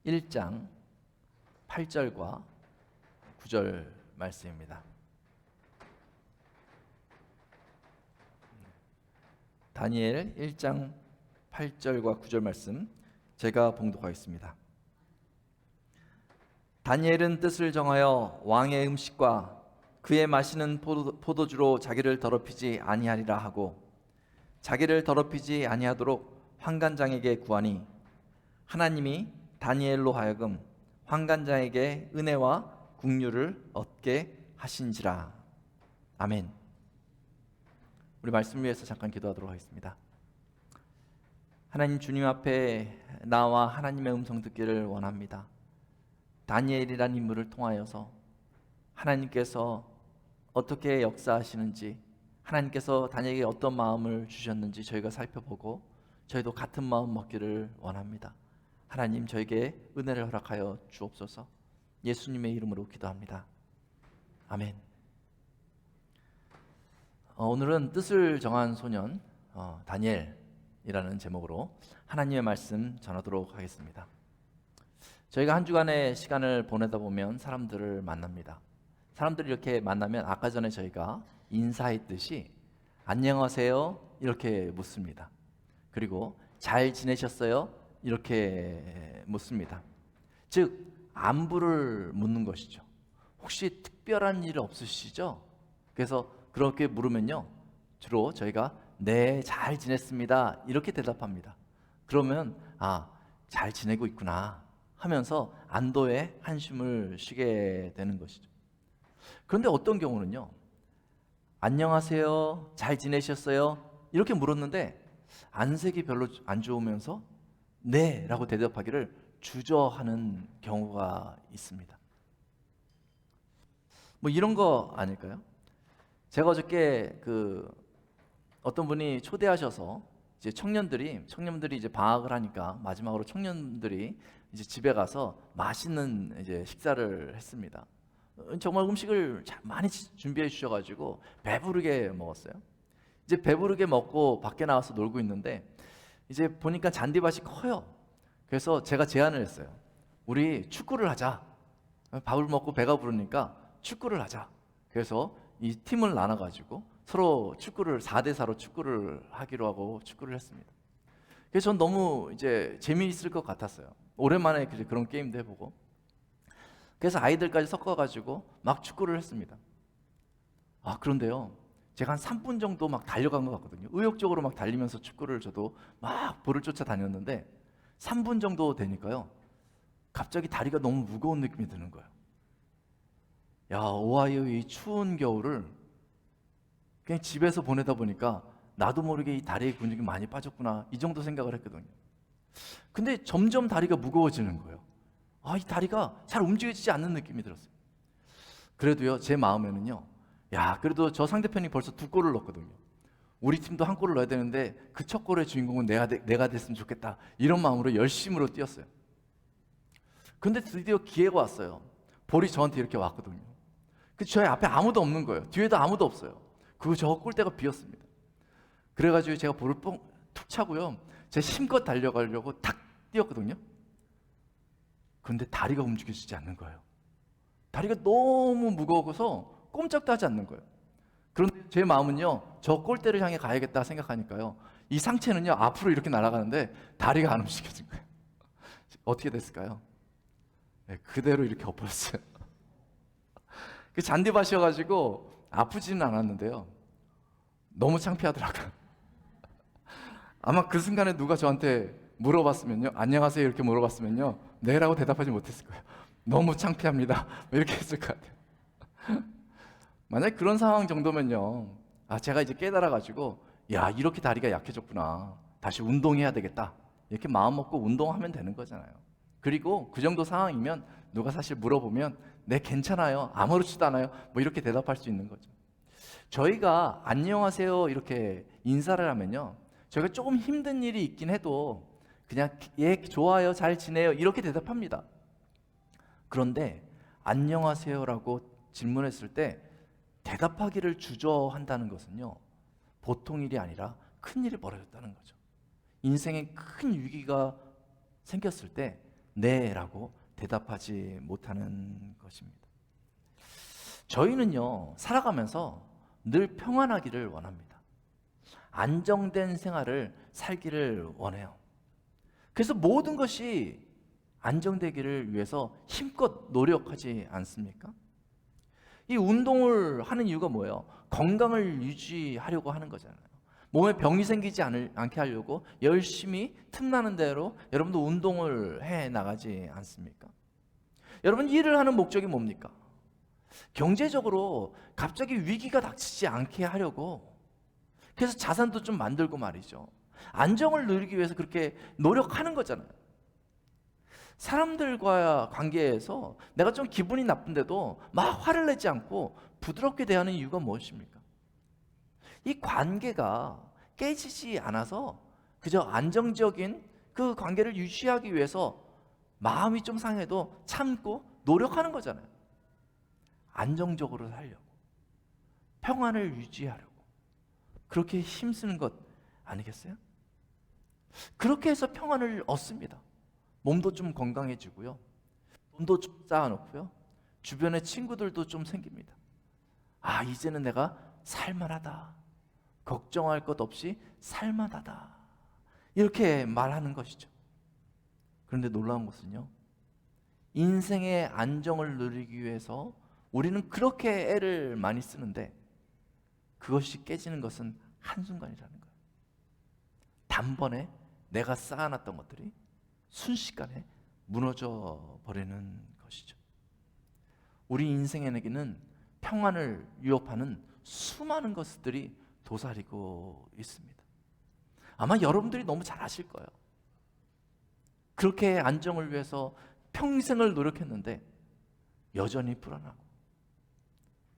1장 8절과 9절 말씀입니다. 다니엘 1장 8절과 9절 말씀 제가 봉독하겠습니다. 다니엘은 뜻을 정하여 왕의 음식과 그의 마시는 포도주로 자기를 더럽히지 아니하리라 하고 자기를 더럽히지 아니하도록 환관장에게 구하니 하나님이 다니엘로 하여금 환관장에게 은혜와 국류를 얻게 하신지라. 아멘. 우리 말씀 위해서 잠깐 기도하도록 하겠습니다. 하나님, 주님 앞에 나와 하나님의 음성 듣기를 원합니다. 다니엘이라는 인물을 통하여서 하나님께서 어떻게 역사하시는지, 하나님께서 다니엘에게 어떤 마음을 주셨는지 저희가 살펴보고 저희도 같은 마음 먹기를 원합니다. 하나님, 저에게 은혜를 허락하여 주옵소서. 예수님의 이름으로 기도합니다. 아멘. 오늘은 뜻을 정한 소년 다니엘이라는 제목으로 하나님의 말씀 전하도록 하겠습니다. 저희가 한 주간의 시간을 보내다 보면 사람들을 만납니다. 사람들이 이렇게 만나면 아까 전에 저희가 인사했듯이 안녕하세요 이렇게 묻습니다. 그리고 잘 지내셨어요? 이렇게 묻습니다. 즉 안부를 묻는 것이죠. 혹시 특별한 일 없으시죠? 그래서 그렇게 물으면요, 주로 저희가 네, 잘 지냈습니다 이렇게 대답합니다. 그러면 잘 지내고 있구나 하면서 안도의 한숨을 쉬게 되는 것이죠. 그런데 어떤 경우는요, 안녕하세요, 잘 지내셨어요? 이렇게 물었는데 안색이 별로 안 좋으면서 네 라고 대답하기를 주저하는 경우가 있습니다. 뭐 이런 거 아닐까요? 제가 어저께 어떤 분이 초대하셔서 이제 청년들이 이제 방학을 하니까 마지막으로 청년들이 이제 집에 가서 맛있는 이제 식사를 했습니다. 정말 음식을 많이 준비해 주셔가지고 배부르게 먹었어요. 이제 배부르게 먹고 밖에 나와서 놀고 있는데 이제 보니까 잔디밭이 커요. 그래서 제가 제안을 했어요. 우리 축구를 하자. 밥을 먹고 배가 부르니까 축구를 하자. 그래서 이 팀을 나눠가지고 서로 축구를 4대4로 축구를 하기로 하고 축구를 했습니다. 그래서 전 너무 이제 재미있을 것 같았어요. 오랜만에 그런 게임도 해보고. 그래서 아이들까지 섞어가지고 막 축구를 했습니다. 그런데요, 제가 한 3분 정도 막 달려간 것 같거든요. 의욕적으로 막 달리면서 축구를 저도 막 볼을 쫓아다녔는데 3분 정도 되니까요, 갑자기 다리가 너무 무거운 느낌이 드는 거예요. 오하이오 이 추운 겨울을 그냥 집에서 보내다 보니까 나도 모르게 이 다리의 근육이 많이 빠졌구나, 이 정도 생각을 했거든요. 근데 점점 다리가 무거워지는 거예요. 이 다리가 잘 움직여지지 않는 느낌이 들었어요. 그래도요, 제 마음에는요, 그래도 저 상대편이 벌써 2골을 넣었거든요. 우리 팀도 1골을 넣어야 되는데 그 첫 골의 주인공은 내가 됐으면 좋겠다, 이런 마음으로 열심으로 뛰었어요. 근데 드디어 기회가 왔어요. 볼이 저한테 이렇게 왔거든요. 저희 앞에 아무도 없는 거예요. 뒤에도 아무도 없어요. 저 골대가 비었습니다. 그래가지고 제가 볼을 툭 차고요, 제 힘껏 달려가려고 탁 뛰었거든요. 그런데 다리가 움직여지지 않는 거예요. 다리가 너무 무거워서 꼼짝도 하지 않는 거예요. 그런데 제 마음은요, 저 골대를 향해 가야겠다 생각하니까요, 이 상체는요 앞으로 이렇게 날아가는데 다리가 안 움직여진 거예요. 어떻게 됐을까요? 그대로 이렇게 엎어졌어요. 잔디밭이어가지고 아프지는 않았는데요, 너무 창피하더라고요. 아마 그 순간에 누가 저한테 물어봤으면요, 안녕하세요 이렇게 물어봤으면요, 네라고 대답하지 못했을 거예요. 너무 창피합니다 이렇게 했을 것 같아요. 만약에 그런 상황 정도면요, 제가 이제 깨달아가지고 이렇게 다리가 약해졌구나, 다시 운동해야 되겠다, 이렇게 마음 먹고 운동하면 되는 거잖아요. 그리고 그 정도 상황이면 누가 사실 물어보면 네 괜찮아요, 아무렇지도 않아요, 뭐 이렇게 대답할 수 있는 거죠. 저희가 안녕하세요 이렇게 인사를 하면요, 저희가 조금 힘든 일이 있긴 해도 그냥 좋아요, 잘 지내요 이렇게 대답합니다. 그런데 안녕하세요라고 질문했을 때 대답하기를 주저한다는 것은요, 보통 일이 아니라 큰 일이 벌어졌다는 거죠. 인생에 큰 위기가 생겼을 때 네라고 대답하지 못하는 것입니다. 저희는요, 살아가면서 늘 평안하기를 원합니다. 안정된 생활을 살기를 원해요. 그래서 모든 것이 안정되기를 위해서 힘껏 노력하지 않습니까? 이 운동을 하는 이유가 뭐예요? 건강을 유지하려고 하는 거잖아요. 몸에 병이 생기지 않게 하려고 열심히 틈나는 대로 여러분도 운동을 해 나가지 않습니까? 여러분, 일을 하는 목적이 뭡니까? 경제적으로 갑자기 위기가 닥치지 않게 하려고, 그래서 자산도 좀 만들고 말이죠. 안정을 누리기 위해서 그렇게 노력하는 거잖아요. 사람들과 관계에서 내가 좀 기분이 나쁜데도 막 화를 내지 않고 부드럽게 대하는 이유가 무엇입니까? 이 관계가 깨지지 않아서 그저 안정적인 그 관계를 유지하기 위해서 마음이 좀 상해도 참고 노력하는 거잖아요. 안정적으로 살려고, 평안을 유지하려고 그렇게 힘쓰는 것 아니겠어요? 그렇게 해서 평안을 얻습니다. 몸도 좀 건강해지고요, 돈도 좀 쌓아놓고요, 주변에 친구들도 좀 생깁니다. 아, 이제는 내가 살만하다, 걱정할 것 없이 살만하다, 이렇게 말하는 것이죠. 그런데 놀라운 것은요, 인생의 안정을 누리기 위해서 우리는 그렇게 애를 많이 쓰는데 그것이 깨지는 것은 한순간이라는 거예요. 단번에 내가 쌓아놨던 것들이 순식간에 무너져 버리는 것이죠. 우리 인생에게는 평안을 위협하는 수많은 것들이 도사리고 있습니다. 아마 여러분들이 너무 잘 아실 거예요. 그렇게 안정을 위해서 평생을 노력했는데 여전히 불안하고,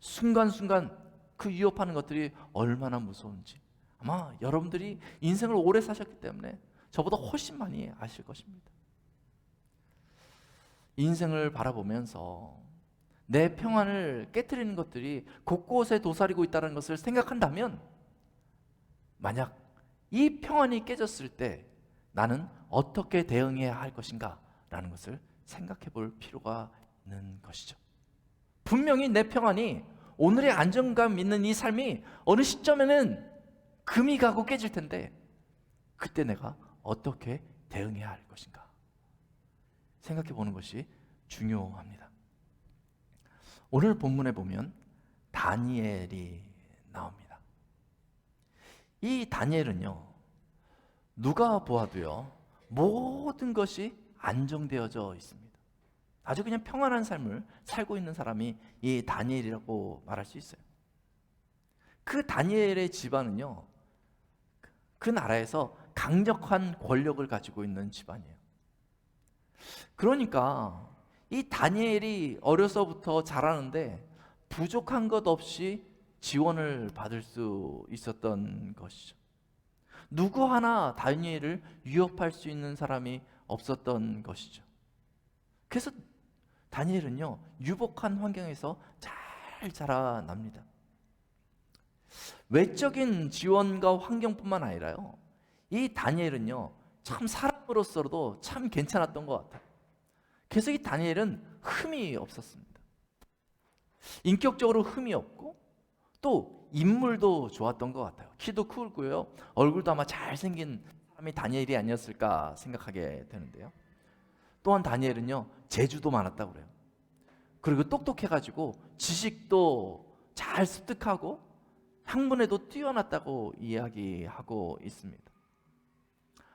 순간순간 그 위협하는 것들이 얼마나 무서운지 아마 여러분들이 인생을 오래 사셨기 때문에 저보다 훨씬 많이 아실 것입니다. 인생을 바라보면서 내 평안을 깨트리는 것들이 곳곳에 도사리고 있다는 것을 생각한다면, 만약 이 평안이 깨졌을 때 나는 어떻게 대응해야 할 것인가 라는 것을 생각해 볼 필요가 있는 것이죠. 분명히 내 평안이, 오늘의 안정감 있는 이 삶이 어느 시점에는 금이 가고 깨질 텐데 그때 내가 어떻게 대응해야 할 것인가 생각해 보는 것이 중요합니다. 오늘 본문에 보면 다니엘이 나옵니다. 이 다니엘은요, 누가 보아도요 모든 것이 안정되어져 있습니다. 아주 그냥 평안한 삶을 살고 있는 사람이 이 다니엘이라고 말할 수 있어요. 그 다니엘의 집안은요, 그 나라에서 강력한 권력을 가지고 있는 집안이에요. 그러니까 이 다니엘이 어려서부터 자라는데 부족한 것 없이 지원을 받을 수 있었던 것이죠. 누구 하나 다니엘을 위협할 수 있는 사람이 없었던 것이죠. 그래서 다니엘은요, 유복한 환경에서 잘 자라납니다. 외적인 지원과 환경뿐만 아니라요, 이 다니엘은요 참 사람으로서도 참 괜찮았던 것 같아요. 그래서 이 다니엘은 흠이 없었습니다. 인격적으로 흠이 없고 또 인물도 좋았던 것 같아요. 키도 크고요, 얼굴도 아마 잘생긴 사람이 다니엘이 아니었을까 생각하게 되는데요. 또한 다니엘은요 재주도 많았다고 그래요. 그리고 똑똑해가지고 지식도 잘 습득하고 학문에도 뛰어났다고 이야기하고 있습니다.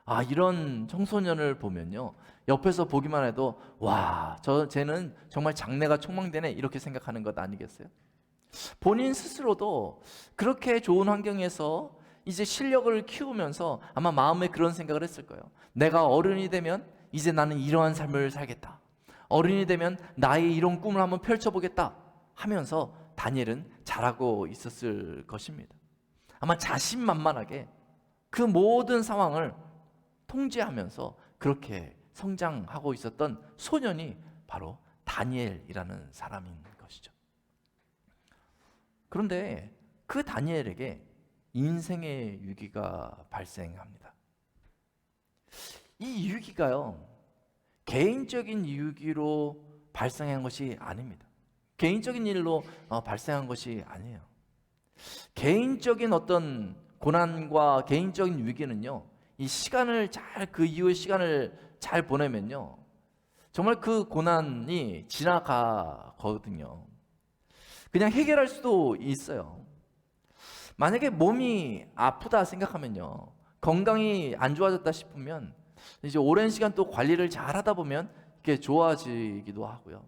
아, 이런 청소년을 보면요, 옆에서 보기만 해도 와, 쟤는 정말 장래가 촉망되네, 이렇게 생각하는 것 아니겠어요? 본인 스스로도 그렇게 좋은 환경에서 이제 실력을 키우면서 아마 마음에 그런 생각을 했을 거예요. 내가 어른이 되면 이제 나는 이러한 삶을 살겠다, 어른이 되면 나의 이런 꿈을 한번 펼쳐보겠다 하면서 다니엘은 잘하고 있었을 것입니다. 아마 자신만만하게 그 모든 상황을 통제하면서 그렇게 성장하고 있었던 소년이 바로 다니엘이라는 사람인 것이죠. 그런데 그 다니엘에게 인생의 위기가 발생합니다. 이 위기가요, 개인적인 위기로 발생한 것이 아닙니다. 개인적인 일로 발생한 것이 아니에요. 개인적인 어떤 고난과 개인적인 위기는요, 이 시간을 그 이후의 시간을 잘 보내면요, 정말 그 고난이 지나가거든요. 그냥 해결할 수도 있어요. 만약에 몸이 아프다 생각하면요, 건강이 안 좋아졌다 싶으면 이제 오랜 시간 또 관리를 잘 하다 보면 이게 좋아지기도 하고요.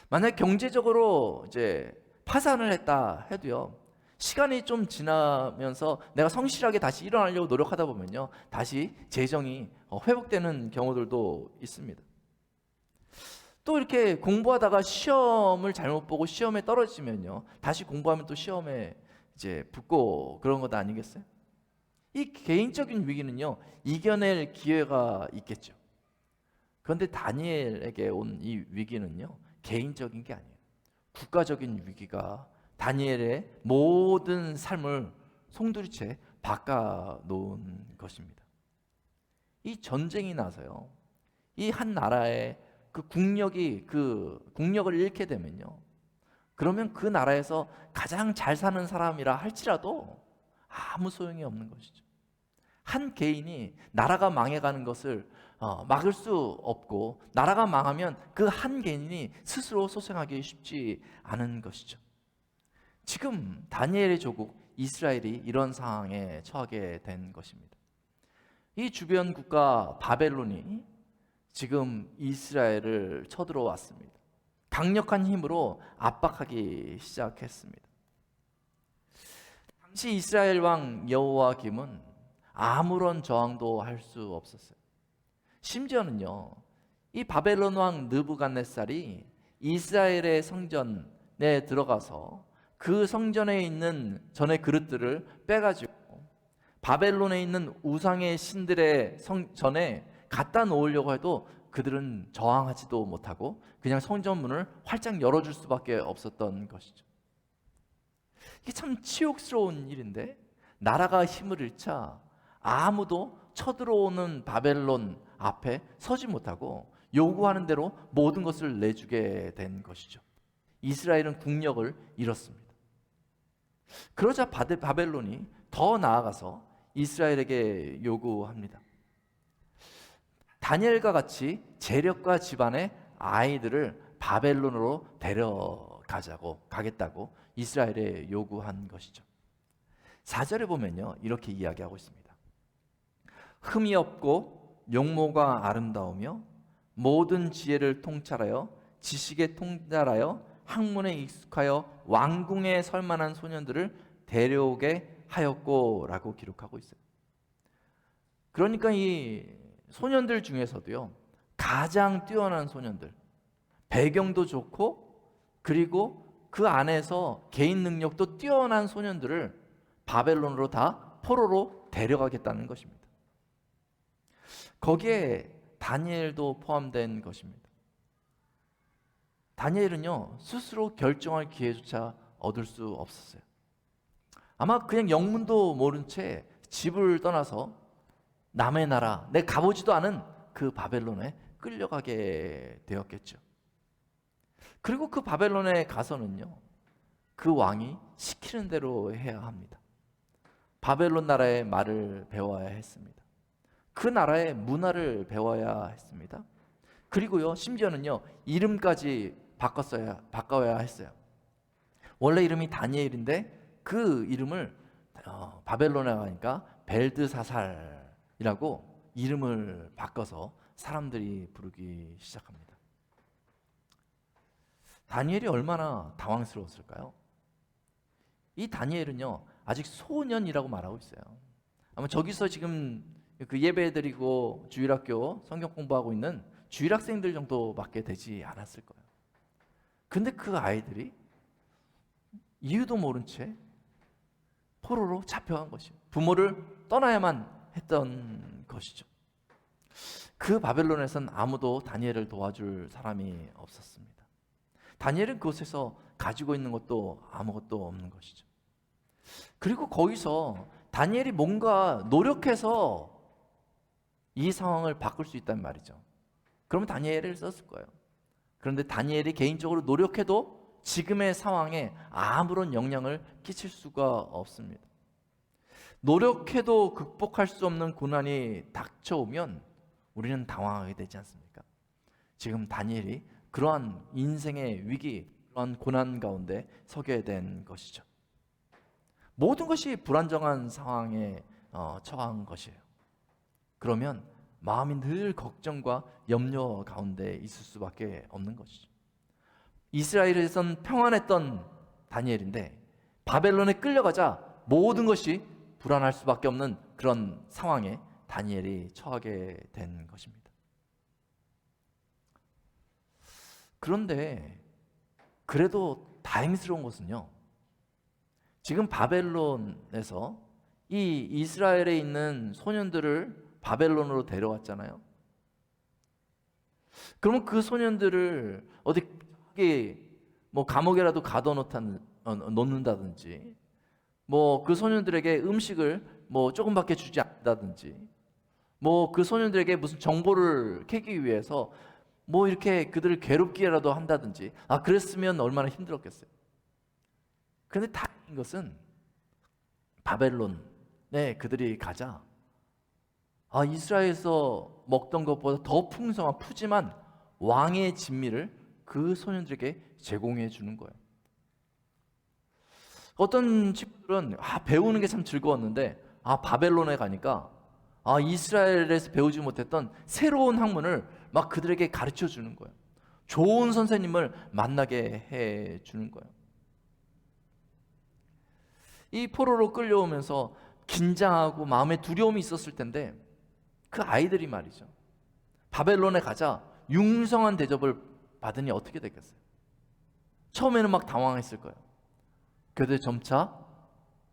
만약 경제적으로 이제 파산을 했다 해도요, 시간이 좀 지나면서 내가 성실하게 다시 일어나려고 노력하다 보면요, 다시 재정이 회복되는 경우들도 있습니다. 또 이렇게 공부하다가 시험을 잘못 보고 시험에 떨어지면요, 다시 공부하면 또 시험에 이제 붙고 그런 것 아니겠어요? 이 개인적인 위기는요, 이겨낼 기회가 있겠죠. 그런데 다니엘에게 온 이 위기는요, 개인적인 게 아니에요. 국가적인 위기가 다니엘의 모든 삶을 송두리째 바꿔놓은 것입니다. 이 전쟁이 나서요, 이 한 나라의 그 국력을 잃게 되면요, 그러면 그 나라에서 가장 잘 사는 사람이라 할지라도 아무 소용이 없는 것이죠. 한 개인이 나라가 망해가는 것을 막을 수 없고, 나라가 망하면 그 한 개인이 스스로 소생하기 쉽지 않은 것이죠. 지금 다니엘의 조국 이스라엘이 이런 상황에 처하게 된 것입니다. 이 주변 국가 바벨론이 지금 이스라엘을 쳐들어왔습니다. 강력한 힘으로 압박하기 시작했습니다. 당시 이스라엘 왕 여호와김은 아무런 저항도 할 수 없었어요. 심지어는요, 이 바벨론 왕 느부갓네살이 이스라엘의 성전에 들어가서 그 성전에 있는 전의 그릇들을 빼가지고 바벨론에 있는 우상의 신들의 성전에 갖다 놓으려고 해도 그들은 저항하지도 못하고 그냥 성전문을 활짝 열어줄 수밖에 없었던 것이죠. 이게 참 치욕스러운 일인데, 나라가 힘을 잃자 아무도 쳐들어오는 바벨론 앞에 서지 못하고 요구하는 대로 모든 것을 내주게 된 것이죠. 이스라엘은 국력을 잃었습니다. 그러자 바벨론이 더 나아가서 이스라엘에게 요구합니다. 다니엘과 같이 재력과 집안의 아이들을 바벨론으로 가겠다고 이스라엘에 요구한 것이죠. 4절에 보면요, 이렇게 이야기하고 있습니다. 흠이 없고 용모가 아름다우며 모든 지혜를 통찰하여 지식에 통달하여 학문에 익숙하여 왕궁에 설 만한 소년들을 데려오게 하였고라고 기록하고 있어요. 그러니까 이 소년들 중에서도요, 가장 뛰어난 소년들, 배경도 좋고 그리고 그 안에서 개인 능력도 뛰어난 소년들을 바벨론으로 다 포로로 데려가겠다는 것입니다. 거기에 다니엘도 포함된 것입니다. 다니엘은요, 스스로 결정할 기회조차 얻을 수 없었어요. 아마 그냥 영문도 모른 채 집을 떠나서 남의 나라, 내 가보지도 않은 그 바벨론에 끌려가게 되었겠죠. 그리고 그 바벨론에 가서는요, 그 왕이 시키는 대로 해야 합니다. 바벨론 나라의 말을 배워야 했습니다. 그 나라의 문화를 배워야 했습니다. 그리고요, 심지어는요, 이름까지 바꿔야 했어요. 원래 이름이 다니엘인데 그 이름을 바벨론에 가니까 벨드사살이라고 이름을 바꿔서 사람들이 부르기 시작합니다. 다니엘이 얼마나 당황스러웠을까요? 이 다니엘은요, 아직 소년이라고 말하고 있어요. 아마 저기서 지금 그 예배드리고 주일학교 성경 공부하고 있는 주일학생들 정도밖에 되지 않았을 거예요. 근데 그 아이들이 이유도 모른 채 포로로 잡혀간 것이에요. 부모를 떠나야만 했던 것이죠. 그 바벨론에선 아무도 다니엘을 도와줄 사람이 없었습니다. 다니엘은 그곳에서 가지고 있는 것도 아무것도 없는 것이죠. 그리고 거기서 다니엘이 뭔가 노력해서 이 상황을 바꿀 수 있단 말이죠. 그러면 다니엘을 썼을 거예요. 그런데 다니엘이 개인적으로 노력해도 지금의 상황에 아무런 영향을 끼칠 수가 없습니다. 노력해도 극복할 수 없는 고난이 닥쳐오면 우리는 당황하게 되지 않습니까? 지금 다니엘이 그러한 인생의 위기, 그러한 고난 가운데 서게 된 것이죠. 모든 것이 불안정한 상황에 처한 것이에요. 그러면 마음이 늘 걱정과 염려 가운데 있을 수밖에 없는 것이죠. 이스라엘에선 평안했던 다니엘인데 바벨론에 끌려가자 모든 것이 불안할 수밖에 없는 그런 상황에 다니엘이 처하게 된 것입니다. 그런데 그래도 다행스러운 것은요, 지금 바벨론에서 이 이스라엘에 있는 소년들을 바벨론으로 데려왔잖아요. 그러면 그 소년들을 어디 뭐 감옥에라도 놓는다든지, 뭐 그 소년들에게 음식을 뭐 조금밖에 주지 않는다든지, 뭐 그 소년들에게 무슨 정보를 캐기 위해서 뭐 이렇게 그들을 괴롭기라도 한다든지, 그랬으면 얼마나 힘들었겠어요. 그런데 다행인 것은 바벨론에 그들이 가자 이스라엘에서 먹던 것보다 더 풍성한 푸짐한 왕의 진미를 그 소년들에게 제공해 주는 거예요. 어떤 친구들은 배우는 게 참 즐거웠는데 바벨론에 가니까 이스라엘에서 배우지 못했던 새로운 학문을 막 그들에게 가르쳐 주는 거예요. 좋은 선생님을 만나게 해 주는 거예요. 이 포로로 끌려오면서 긴장하고 마음에 두려움이 있었을 텐데 그 아이들이 말이죠, 바벨론에 가자 융성한 대접을 받으니 어떻게 됐겠어요? 처음에는 막 당황했을 거예요. 그런데 점차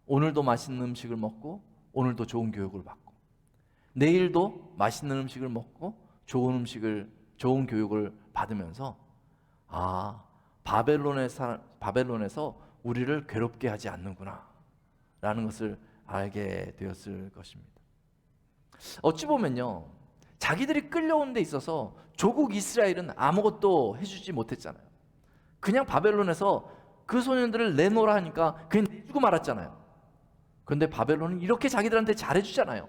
오늘도 맛있는 음식을 먹고 오늘도 좋은 교육을 받고 내일도 맛있는 음식을 먹고 좋은 교육을 받으면서 바벨론에서 우리를 괴롭게 하지 않는구나 라는 것을 알게 되었을 것입니다. 어찌 보면요, 자기들이 끌려온 데 있어서 조국 이스라엘은 아무것도 해주지 못했잖아요. 그냥 바벨론에서 그 소년들을 내놓으라 하니까 그냥 내주고 말았잖아요. 그런데 바벨론은 이렇게 자기들한테 잘해주잖아요.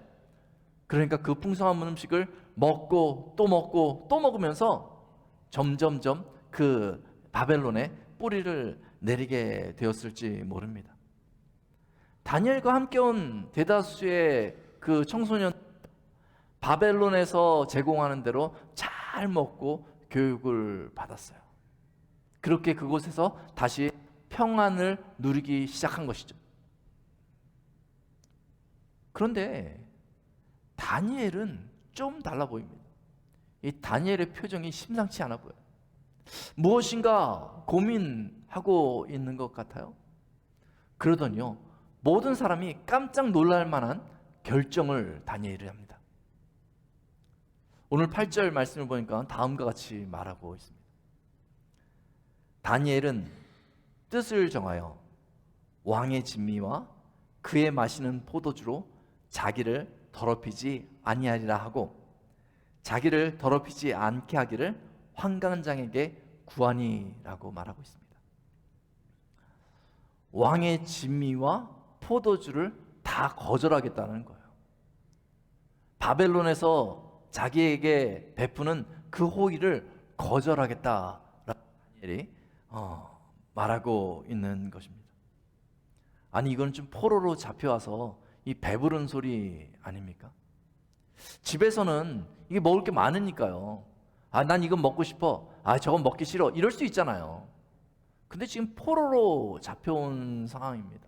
그러니까 그 풍성한 음식을 먹고 또 먹으면서 점점점 그 바벨론에 뿌리를 내리게 되었을지 모릅니다. 다니엘과 함께 온 대다수의 그 청소년, 바벨론에서 제공하는 대로 잘 먹고 교육을 받았어요. 그렇게 그곳에서 다시 평안을 누리기 시작한 것이죠. 그런데 다니엘은 좀 달라 보입니다. 이 다니엘의 표정이 심상치 않아 보여요. 무엇인가 고민하고 있는 것 같아요. 그러더니요, 모든 사람이 깜짝 놀랄 만한 결정을 다니엘이 합니다. 오늘 8절 말씀을 보니까 다음과 같이 말하고 있습니다. 다니엘은 뜻을 정하여 왕의 진미와 그의 마시는 포도주로 자기를 더럽히지 아니하리라 하고 자기를 더럽히지 않게 하기를 환관장에게 구하니라고 말하고 있습니다. 왕의 진미와 포도주를 다 거절하겠다는 거예요. 바벨론에서 자기에게 베푸는 그 호의를 거절하겠다라고 다니엘이 말하고 있는 것입니다. 아니, 이건 좀 포로로 잡혀와서 이 배부른 소리 아닙니까? 집에서는 이게 먹을 게 많으니까요. 난 이건 먹고 싶어. 저건 먹기 싫어. 이럴 수 있잖아요. 근데 지금 포로로 잡혀온 상황입니다.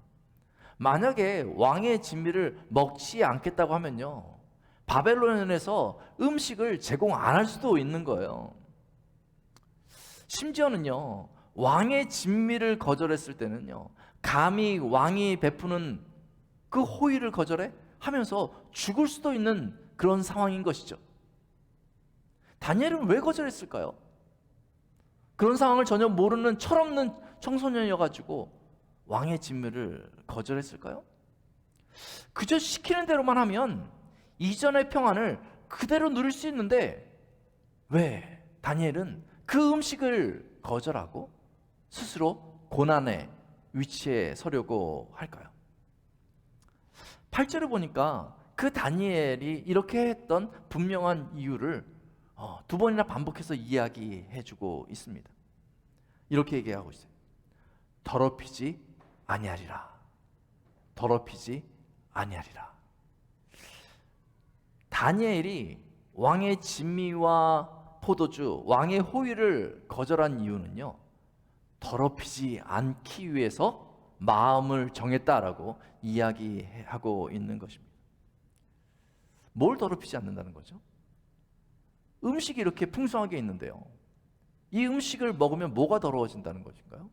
만약에 왕의 진미를 먹지 않겠다고 하면요, 바벨론에서 음식을 제공 안 할 수도 있는 거예요. 심지어는요, 왕의 진미를 거절했을 때는요, 감히 왕이 베푸는 그 호의를 거절해 하면서 죽을 수도 있는 그런 상황인 것이죠. 다니엘은 왜 거절했을까요? 그런 상황을 전혀 모르는 철없는 청소년이어가지고 왕의 진미를 거절했을까요? 그저 시키는 대로만 하면 이전의 평안을 그대로 누릴 수 있는데 왜 다니엘은 그 음식을 거절하고 스스로 고난의 위치에 서려고 할까요? 8절을 보니까 그 다니엘이 이렇게 했던 분명한 이유를 두 번이나 반복해서 이야기해주고 있습니다. 이렇게 얘기하고 있어요. 더럽히지 아니하리라. 더럽히지 아니하리라. 다니엘이 왕의 진미와 포도주, 왕의 호의를 거절한 이유는요, 더럽히지 않기 위해서 마음을 정했다라고 이야기하고 있는 것입니다. 뭘 더럽히지 않는다는 거죠? 음식이 이렇게 풍성하게 있는데요, 이 음식을 먹으면 뭐가 더러워진다는 것인가요?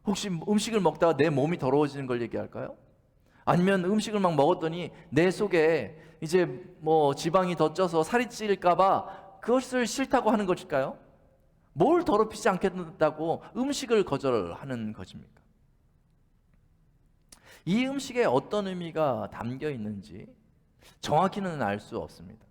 혹시 음식을 먹다가 내 몸이 더러워지는 걸 얘기할까요? 아니면 음식을 막 먹었더니 내 속에 이제 뭐 지방이 더 쪄서 살이 찔까봐 그것을 싫다고 하는 것일까요? 뭘 더럽히지 않겠다고 음식을 거절하는 것입니까? 이 음식에 어떤 의미가 담겨 있는지 정확히는 알 수 없습니다.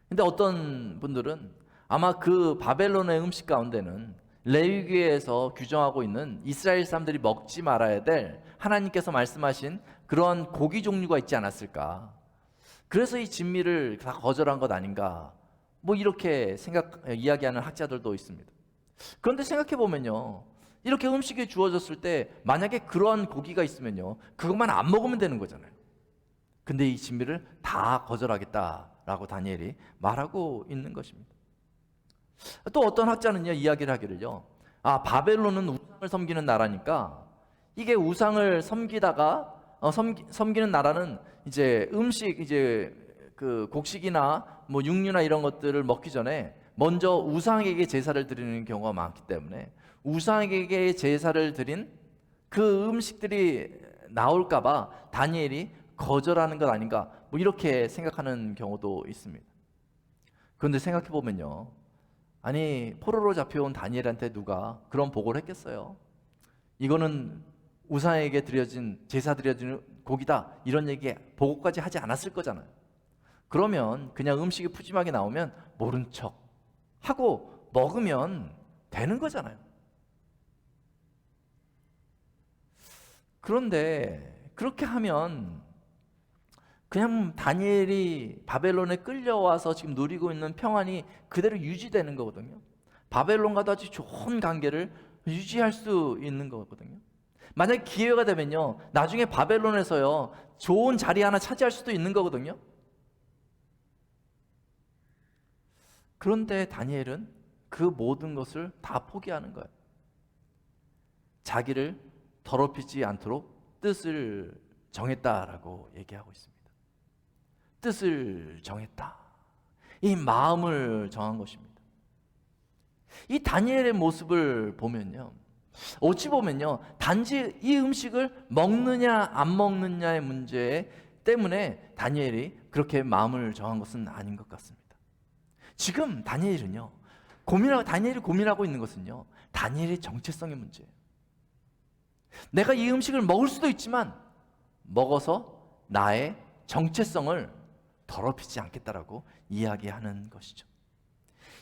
근데 어떤 분들은 아마 그 바벨론의 음식 가운데는 레위기에서 규정하고 있는 이스라엘 사람들이 먹지 말아야 될 하나님께서 말씀하신 그런 고기 종류가 있지 않았을까, 그래서 이 진미를 다 거절한 것 아닌가, 뭐 이렇게 이야기하는 학자들도 있습니다. 그런데 생각해 보면요, 이렇게 음식이 주어졌을 때 만약에 그러한 고기가 있으면요, 그것만 안 먹으면 되는 거잖아요. 근데 이 진미를 다 거절하겠다라고 다니엘이 말하고 있는 것입니다. 또 어떤 학자는요, 이야기를 하기를요, 바벨론은 우상을 섬기는 나라니까 이게 우상을 섬기다가 섬기는 나라는 이제 음식, 이제 그 곡식이나 뭐 육류나 이런 것들을 먹기 전에 먼저 우상에게 제사를 드리는 경우가 많기 때문에 우상에게 제사를 드린 그 음식들이 나올까봐 다니엘이 거절하는 것 아닌가, 뭐 이렇게 생각하는 경우도 있습니다. 그런데 생각해 보면요, 아니 포로로 잡혀온 다니엘한테 누가 그런 보고를 했겠어요? 이거는 우상에게 드려진, 제사 드려지는 고기다, 이런 얘기 보고까지 하지 않았을 거잖아요. 그러면 그냥 음식이 푸짐하게 나오면 모른 척 하고 먹으면 되는 거잖아요. 그런데 그렇게 하면 그냥 다니엘이 바벨론에 끌려와서 지금 누리고 있는 평안이 그대로 유지되는 거거든요. 바벨론과도 아주 좋은 관계를 유지할 수 있는 거거든요. 만약 기회가 되면요, 나중에 바벨론에서요 좋은 자리 하나 차지할 수도 있는 거거든요. 그런데 다니엘은 그 모든 것을 다 포기하는 거예요. 자기를 더럽히지 않도록 뜻을 정했다라고 얘기하고 있습니다. 뜻을 정했다. 이 마음을 정한 것입니다. 이 다니엘의 모습을 보면요, 어찌 보면요, 단지 이 음식을 먹느냐 안 먹느냐의 문제 때문에 다니엘이 그렇게 마음을 정한 것은 아닌 것 같습니다. 지금 다니엘이 고민하고 있는 것은요, 다니엘의 정체성의 문제예요. 내가 이 음식을 먹을 수도 있지만 먹어서 나의 정체성을 더럽히지 않겠다라고 이야기하는 것이죠.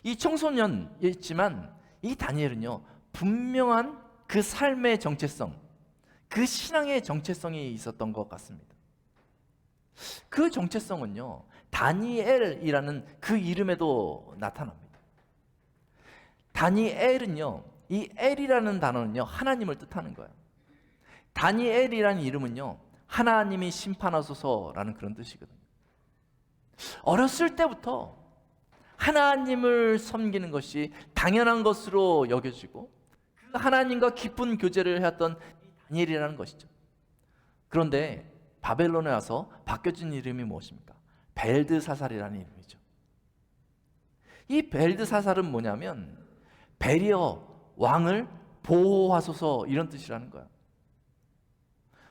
이 청소년이었지만 이 다니엘은요, 분명한 그 삶의 정체성, 그 신앙의 정체성이 있었던 것 같습니다. 그 정체성은요, 다니엘이라는 그 이름에도 나타납니다. 다니엘은요, 이 엘이라는 단어는요, 하나님을 뜻하는 거예요. 다니엘이라는 이름은요, 하나님이 심판하소서라는 그런 뜻이거든요. 어렸을 때부터 하나님을 섬기는 것이 당연한 것으로 여겨지고 그 하나님과 깊은 교제를 해왔던 다니엘이라는 것이죠. 그런데 바벨론에 와서 바뀌어진 이름이 무엇입니까? 벨드사살이라는 이름이죠. 이 벨드사살은 뭐냐면 베리어, 왕을 보호하소서, 이런 뜻이라는 거야.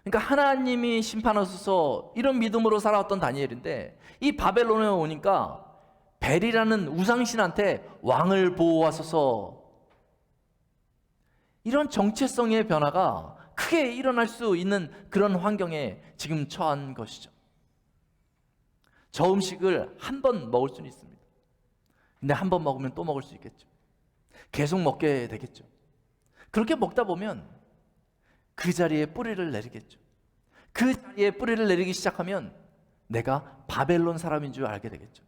그러니까 하나님이 심판하소서, 이런 믿음으로 살아왔던 다니엘인데 이 바벨론에 오니까 벨이라는 우상신한테 왕을 보호하소서, 이런 정체성의 변화가 크게 일어날 수 있는 그런 환경에 지금 처한 것이죠. 저 음식을 한 번 먹을 수는 있습니다. 근데 한 번 먹으면 또 먹을 수 있겠죠. 계속 먹게 되겠죠. 그렇게 먹다 보면 그 자리에 뿌리를 내리겠죠. 그 자리에 뿌리를 내리기 시작하면 내가 바벨론 사람인 줄 알게 되겠죠.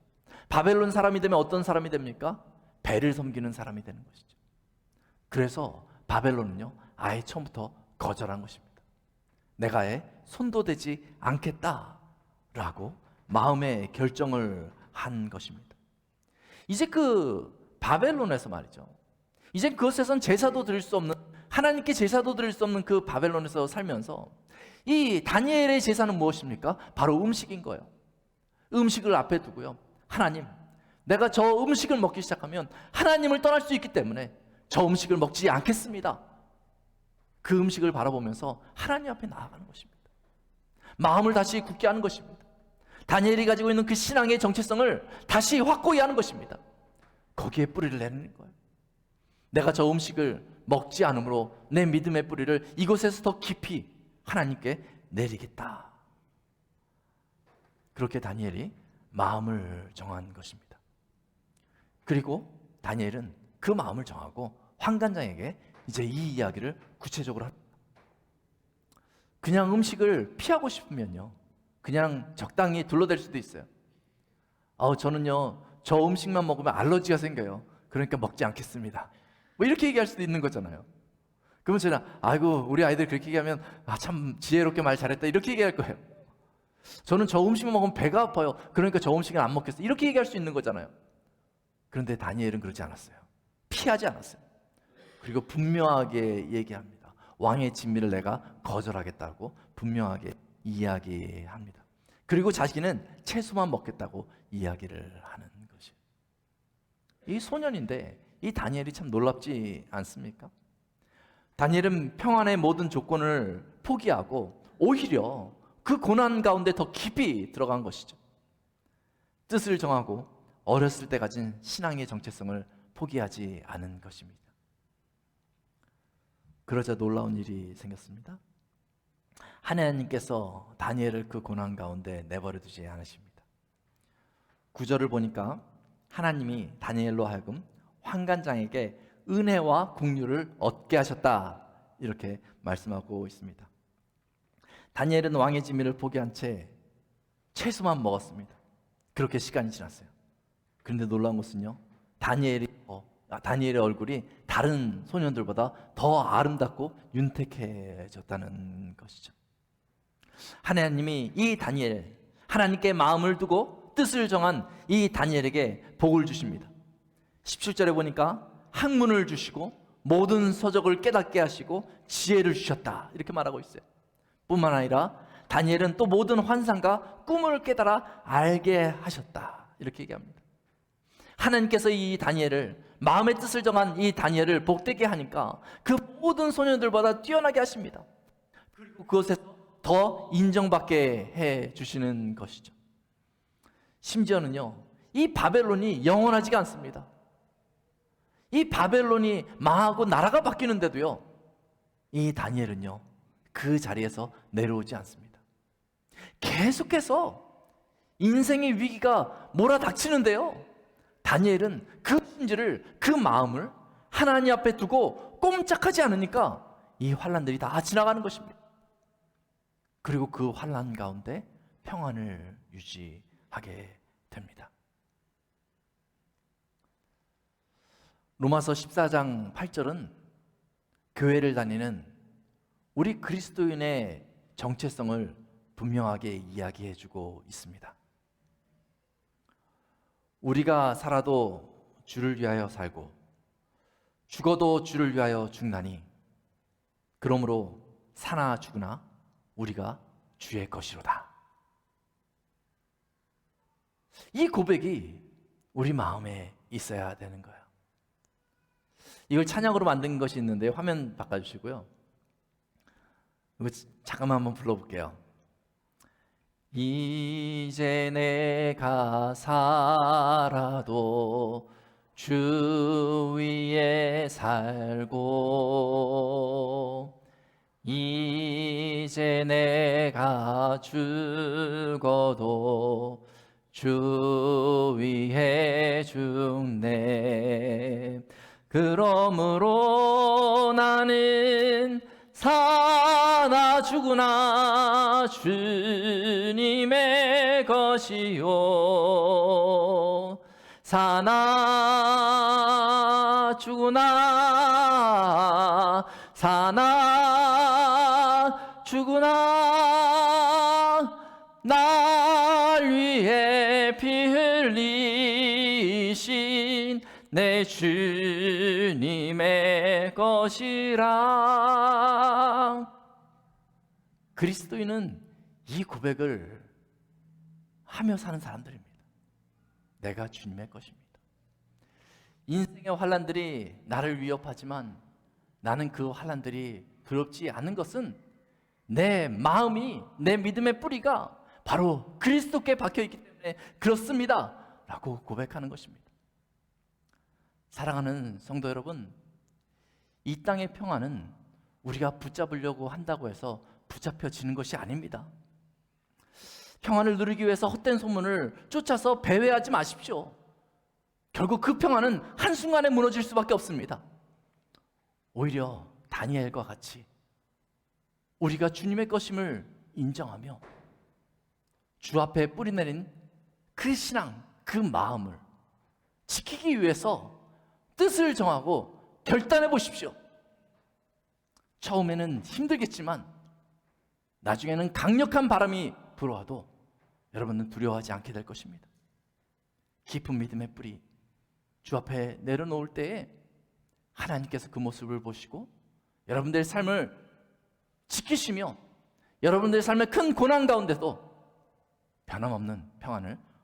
바벨론 사람이 되면 어떤 사람이 됩니까? 배를 섬기는 사람이 되는 것이죠. 그래서 바벨론은요, 아예 처음부터 거절한 것입니다. 내가 아예 손도 대지 않겠다라고 마음의 결정을 한 것입니다. 이제 그 바벨론에서 말이죠, 이제 그것에선 제사도 드릴 수 없는, 하나님께 제사도 드릴 수 없는 그 바벨론에서 살면서 이 다니엘의 제사는 무엇입니까? 바로 음식인 거예요. 음식을 앞에 두고요, 하나님, 내가 저 음식을 먹기 시작하면 하나님을 떠날 수 있기 때문에 저 음식을 먹지 않겠습니다. 그 음식을 바라보면서 하나님 앞에 나아가는 것입니다. 마음을 다시 굳게 하는 것입니다. 다니엘이 가지고 있는 그 신앙의 정체성을 다시 확고히 하는 것입니다. 거기에 뿌리를 내리는 거예요. 내가 저 음식을 먹지 않으므로 내 믿음의 뿌리를 이곳에서 더 깊이 하나님께 내리겠다. 그렇게 다니엘이 마음을 정한 것입니다. 그리고 다니엘은 그 마음을 정하고 환관장에게 이제 이 이야기를 구체적으로 합니다. 그냥 음식을 피하고 싶으면요, 그냥 적당히 둘러댈 수도 있어요. 저는요, 저 음식만 먹으면 알러지가 생겨요. 그러니까 먹지 않겠습니다. 뭐 이렇게 얘기할 수도 있는 거잖아요. 그러면 저는 아이고, 우리 아이들 그렇게 얘기하면 참 지혜롭게 말 잘했다 이렇게 얘기할 거예요. 저는 저 음식만 먹으면 배가 아파요. 그러니까 저 음식은 안 먹겠어요. 이렇게 얘기할 수 있는 거잖아요. 그런데 다니엘은 그러지 않았어요. 피하지 않았어요. 그리고 분명하게 얘기합니다. 왕의 진미를 내가 거절하겠다고 분명하게 이야기합니다. 그리고 자신은 채소만 먹겠다고 이야기를 하는 것이에요. 이 소년인데 이 다니엘이 참 놀랍지 않습니까? 다니엘은 평안의 모든 조건을 포기하고 오히려 그 고난 가운데 더 깊이 들어간 것이죠. 뜻을 정하고 어렸을 때 가진 신앙의 정체성을 포기하지 않은 것입니다. 그러자 놀라운 일이 생겼습니다. 하나님께서 다니엘을 그 고난 가운데 내버려 두지 않으십니다. 9절을 보니까 하나님이 다니엘로 하여금 환관장에게 은혜와 긍휼을 얻게 하셨다, 이렇게 말씀하고 있습니다. 다니엘은 왕의 진미를 포기한 채 채소만 먹었습니다. 그렇게 시간이 지났어요. 그런데 놀라운 것은요, 다니엘의 얼굴이 다른 소년들보다 더 아름답고 윤택해졌다는 것이죠. 하나님이 이 다니엘, 하나님께 마음을 두고 뜻을 정한 이 다니엘에게 복을 주십니다. 17절에 보니까 학문을 주시고 모든 서적을 깨닫게 하시고 지혜를 주셨다, 이렇게 말하고 있어요. 뿐만 아니라 다니엘은 또 모든 환상과 꿈을 깨달아 알게 하셨다, 이렇게 얘기합니다. 하나님께서 이 다니엘을, 마음의 뜻을 정한 이 다니엘을 복되게 하니까 그 모든 소년들보다 뛰어나게 하십니다. 그리고 그것에서 더 인정받게 해 주시는 것이죠. 심지어는요, 이 바벨론이 영원하지가 않습니다. 이 바벨론이 망하고 나라가 바뀌는데도요, 이 다니엘은요, 그 자리에서 내려오지 않습니다. 계속해서 인생의 위기가 몰아닥치는데요, 다니엘은 그 심지를, 그 마음을 하나님 앞에 두고 꼼짝하지 않으니까 이 환난들이 다 지나가는 것입니다. 그리고 그 환난 가운데 평안을 유지하게 됩니다. 로마서 14장 8절은 교회를 다니는 우리 그리스도인의 정체성을 분명하게 이야기해주고 있습니다. 우리가 살아도 주를 위하여 살고 죽어도 주를 위하여 죽나니 그러므로 사나 죽으나 우리가 주의 것이로다. 이 고백이 우리 마음에 있어야 되는 거예요. 이걸 찬양으로 만든 것이 있는데 화면 바꿔주시고요. 이거 잠깐만 한번 불러볼게요. 이제 내가 살아도 주 위에 살고 이제 내가 죽어도 주 위에 죽네. 그러므로 나는 사나 죽으나 주님의 것이요, 사나 죽으나 사나 죽으나 날 위해 피 흘리신 내 주님의 것이라. 그리스도인은 이 고백을 하며 사는 사람들입니다. 내가 주님의 것입니다. 인생의 환난들이 나를 위협하지만 나는 그 환난들이 두렵지 않은 것은 내 마음이, 내 믿음의 뿌리가 바로 그리스도께 박혀있기 때문에 그렇습니다 라고 고백하는 것입니다. 사랑하는 성도 여러분, 이 땅의 평안은 우리가 붙잡으려고 한다고 해서 붙잡혀지는 것이 아닙니다. 평안을 누리기 위해서 헛된 소문을 쫓아서 배회하지 마십시오. 결국 그 평안은 한순간에 무너질 수밖에 없습니다. 오히려 다니엘과 같이 우리가 주님의 것임을 인정하며 주 앞에 뿌리내린 그 신앙, 그 마음을 지키기 위해서 뜻을 정하고 결단해 보십시오. 처음에는 힘들겠지만 나중에는 강력한 바람이 불어와도 여러분은 두려워하지 않게 될 것입니다. 깊은 믿음의 뿌리 주 앞에 내려놓을 때에 하나님께서 그 모습을 보시고 여러분들의 삶을 지키시며 여러분들의 삶의 큰 고난 가운데도 변함없는 평안을